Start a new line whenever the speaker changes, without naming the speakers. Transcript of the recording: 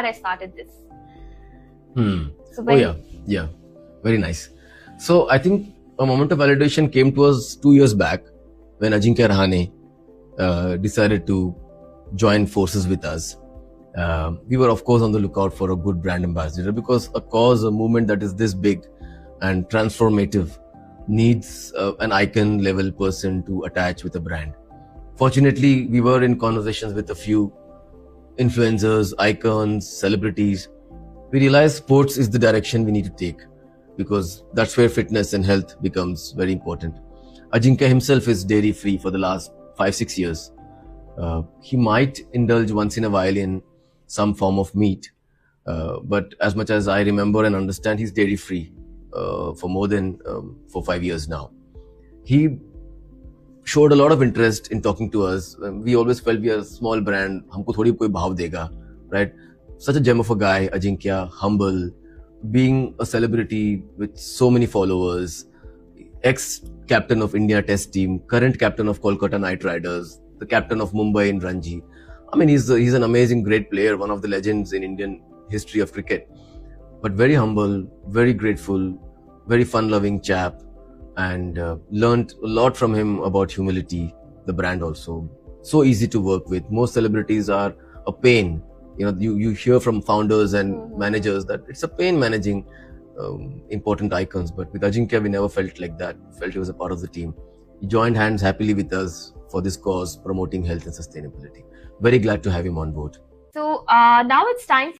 I started this. So
Yeah, very nice. So I think a moment of validation came to us 2 years back when Ajinkya Rahane decided to join forces with us. We were of course on the lookout for a good brand ambassador, because a cause, a movement that is this big and transformative needs an icon level person to attach with a brand. Fortunately, we were in conversations with a few influencers, icons, celebrities. We realized sports is the direction we need to take, because that's where fitness and health becomes very important. Ajinkya himself is dairy free for the last 5-6 years. He might indulge once in a while in some form of meat, but as much as I remember and understand, he's dairy free for more than 4-5 years now. He showed a lot of interest in talking to us. We always felt we are a small brand, humko thodi koi bhav dega, right? Such a gem of a guy, Ajinkya, humble, being a celebrity with so many followers, ex-captain of India Test team, current captain of Kolkata Knight Riders, the captain of Mumbai in Ranji. I mean, he's an amazing, great player, one of the legends in Indian history of cricket. But very humble, very grateful, very fun-loving chap, and learned a lot from him about humility, the brand also. So easy to work with. Most celebrities are a pain. You know, you hear from founders and managers that it's a pain managing important icons. But with Ajinkya, we never felt like that. We felt he was a part of the team. He joined hands happily with us for this cause, promoting health and sustainability. Very glad to have him on board.
So now it's time